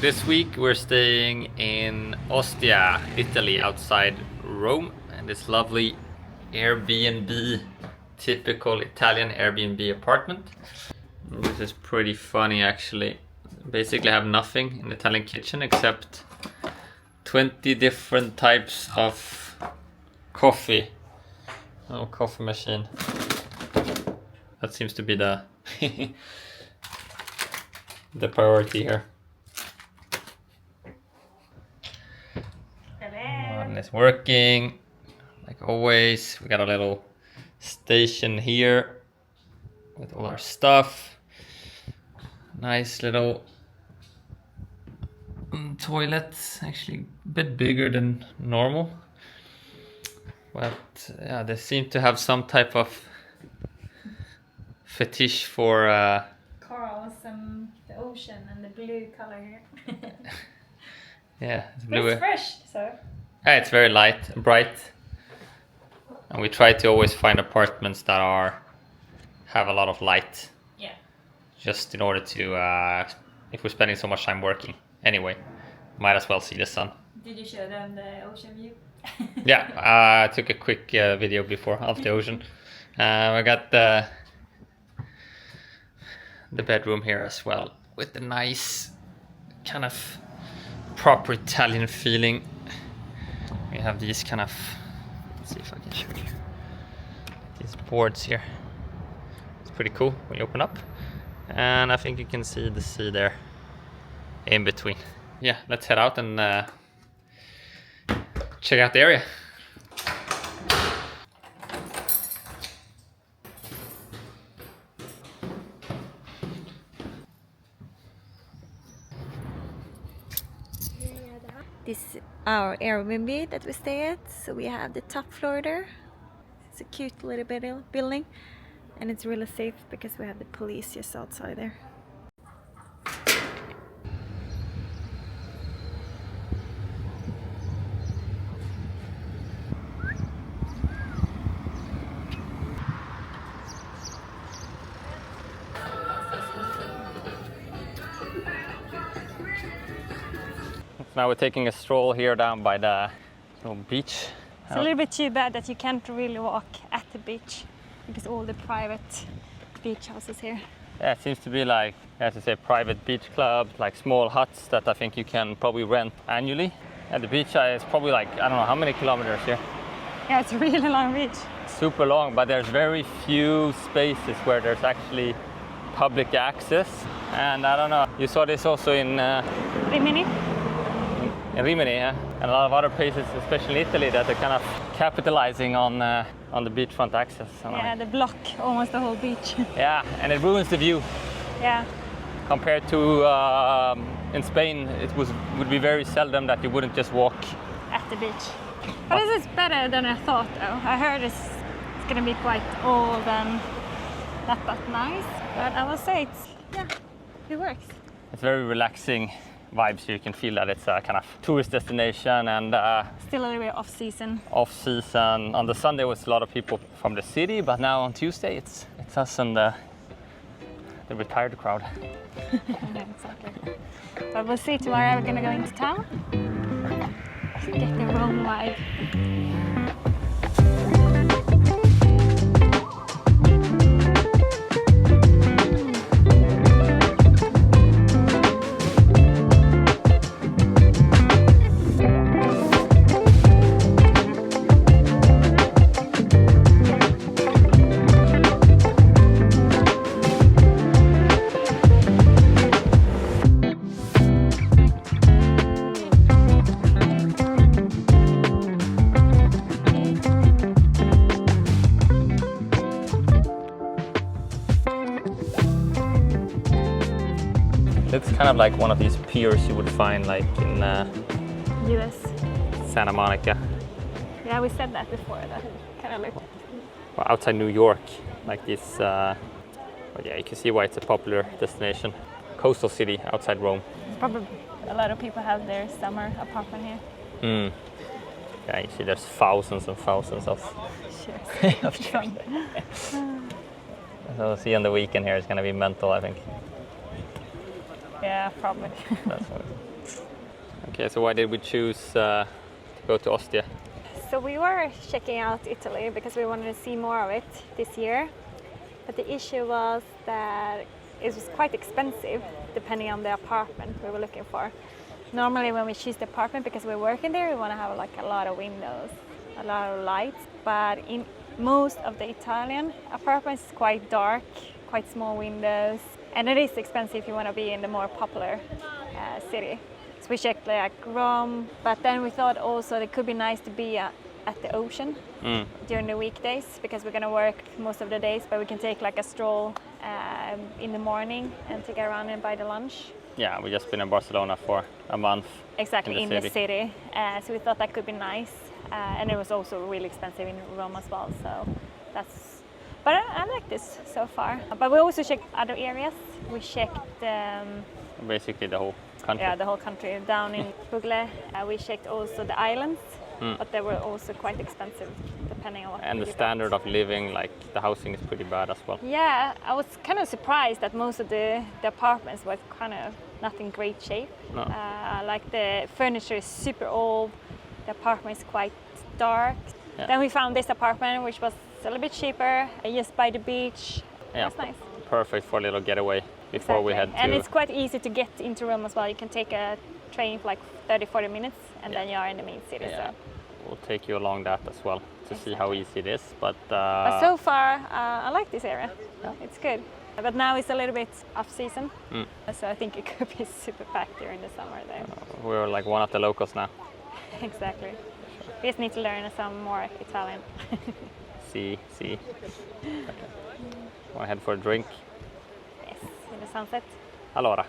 This week we're staying in Ostia, Italy, outside Rome, and this lovely Airbnb, typical Italian Airbnb apartment. This is pretty funny actually. Basically I have nothing in the Italian kitchen except 20 different types of coffee. Oh, coffee machine. That seems to be the the priority here. One is working, like always. We got a little station here with all our stuff. Nice little toilet, actually a bit bigger than normal. But yeah, they seem to have some type of fetish for corals and the ocean and the blue color here. yeah, it's blue. It's fresh, so. Yeah, it's very light and bright, and we try to always find apartments that have a lot of light. Yeah. Just in order to, if we're spending so much time working anyway, might as well see the sun. Did you show them the ocean view? Yeah, I took a quick video before of the ocean. I got the bedroom here as well, with the nice kind of proper Italian feeling. We have these kind of, let's see if I can show you, these boards here. It's pretty cool when you open up, and I think you can see the sea there in between. Yeah, let's head out and check out the area. This is our Airbnb that we stay at. So we have the top floor there. It's a cute little building, and it's really safe because we have the police just outside there. Now we're taking a stroll here down by the little beach. It's a little bit too bad that you can't really walk at the beach because all the private beach houses here. Yeah, it seems to be like, as I say, private beach clubs, like small huts that I think you can probably rent annually. And the beach is probably like, I don't know how many kilometers here. Yeah, it's a really long beach. Super long, but there's very few spaces where there's actually public access. And I don't know, you saw this also in Rimini? In Rimini, yeah? And a lot of other places, especially in Italy, that are kind of capitalizing on the beachfront access. Yeah, they block almost the whole beach. Yeah, and it ruins the view. Yeah. Compared to in Spain, it would be very seldom that you wouldn't just walk at the beach. But this is better than I thought, though. I heard it's gonna be quite old and not that nice, but I will say it works. It's very relaxing vibes here. You can feel that it's a kind of tourist destination, and still a little bit off season. Off season. On the Sunday was a lot of people from the city, but now on Tuesday it's us and the retired crowd. Exactly. But we'll see tomorrow. We're gonna go into town. Get the Rome vibe. It's kind of like one of these piers you would find like in US. Santa Monica. Yeah, we said that before. That kind of looked. Well, outside New York, like this. But yeah, you can see why it's a popular destination. Coastal city outside Rome. Probably a lot of people have their summer apartment here. Yeah, you see there's thousands and thousands of chairs. So see on the weekend here it's gonna be mental, I think. Yeah, probably. That's what Okay, so why did we choose to go to Ostia? So we were checking out Italy because we wanted to see more of it this year. But the issue was that it was quite expensive depending on the apartment we were looking for. Normally when we choose the apartment, because we're working there, we want to have like a lot of windows, a lot of lights. But in most of the Italian apartments, it's quite dark, quite small windows. And it is expensive if you want to be in the more popular city. So we checked like Rome, but then we thought also it could be nice to be at the ocean during the weekdays, because we're going to work most of the days, but we can take like a stroll in the morning and take it around and buy the lunch. Yeah, we just been in Barcelona for a month. Exactly, in the city. So we thought that could be nice. And it was also really expensive in Rome as well. So that's. But I like this so far. But we also checked other areas. We checked. Basically the whole country. Yeah, the whole country. Down in Bugle. We checked also the islands. But they were also quite expensive depending on what. And the standard of living, like the housing is pretty bad as well. Yeah, I was kind of surprised that most of the apartments were kind of not in great shape. No. Like the furniture is super old, the apartment is quite dark. Yeah. Then we found this apartment which was a little bit cheaper, just by the beach. Yeah, That's nice. Perfect for a little getaway before we head to... And it's quite easy to get into Rome as well. You can take a train for like 30-40 minutes and then you are in the main city. Yeah. So. We'll take you along that as well to see how easy it is. But so far, I like this area. Yeah. It's good. But now it's a little bit off season, so I think it could be super packed during the summer there. We're like one of the locals now. Exactly. We just need to learn some more Italian. See. Want to head for a drink? Yes, in the sunset. Allora.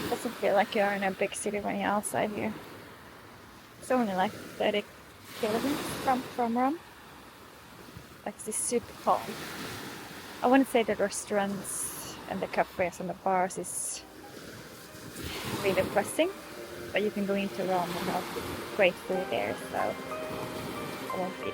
Doesn't feel like you're in a big city when you're outside here. It's only like 30 kilometers from Rome. Like this super calm. I wouldn't say the restaurants and the cafes and the bars is really depressing, but you can go into Rome and have great food there, so it won't be.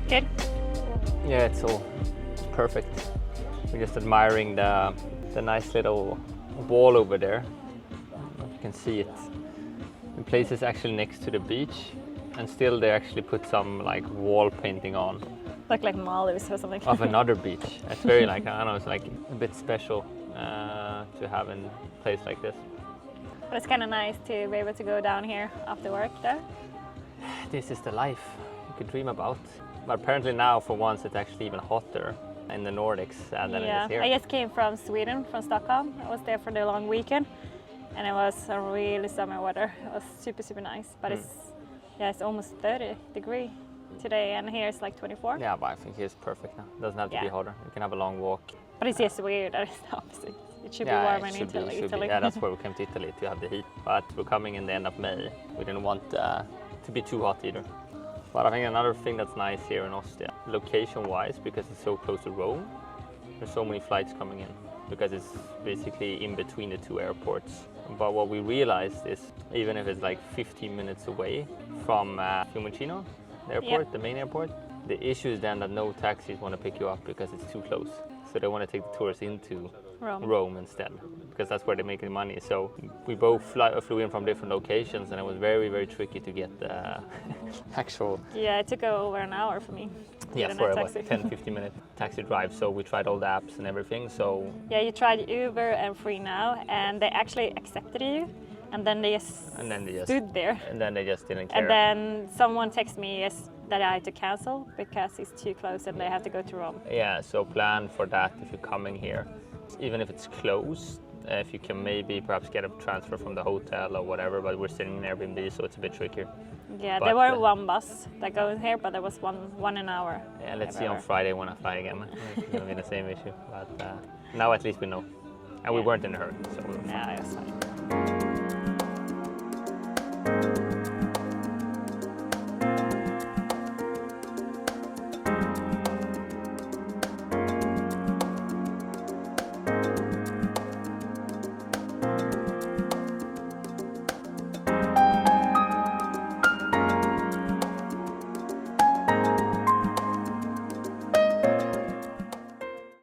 Good? Yeah, it's all perfect. We're just admiring the nice little wall over there. You can see it. The place is actually next to the beach, and still they actually put some like wall painting on. Like Maldives or something. Of another beach. It's very like, I don't know, it's like a bit special to have in a place like this. But it's kind of nice to be able to go down here after work though. This is the life you could dream about. But apparently now for once it's actually even hotter in the Nordics than it is here. I just came from Sweden, from Stockholm. I was there for the long weekend and it was a really summer weather. It was super nice, but it's almost 30 degrees today and here it's like 24. Yeah, but I think it's perfect now. It doesn't have to be hotter. You can have a long walk. But it's just weird that it's the opposite. It should be warm in Italy. Yeah, that's why we came to Italy, to have the heat. But we're coming in the end of May. We didn't want to be too hot either. But I think another thing that's nice here in Ostia, location-wise, because it's so close to Rome, there's so many flights coming in, because it's basically in between the two airports. But what we realized is, even if it's like 15 minutes away from Fiumicino, the airport, the main airport, the issue is then that no taxis want to pick you up because it's too close. So they want to take the tourists into Rome instead, because that's where they're making money. So we both flew in from different locations, and it was very tricky to get the actual... Yeah, it took over an hour for me. Yeah, for a 10-15 minute taxi drive. So we tried all the apps and everything. So yeah, you tried Uber and Free Now, and they actually accepted you. And then they just stood there. And then they just didn't care. And then someone texted me that I had to cancel because it's too close and they have to go to Rome. Yeah, so plan for that if you're coming here. Even if it's closed, if you can maybe perhaps get a transfer from the hotel or whatever, but we're sitting in Airbnb, so it's a bit trickier. Yeah, there were one bus that goes here, but there was one an hour. Yeah, let's see on Friday when I fly again. It's going to be the same issue, but now at least we know. And we weren't in a hurry, so we were fine. Yeah, it was fine.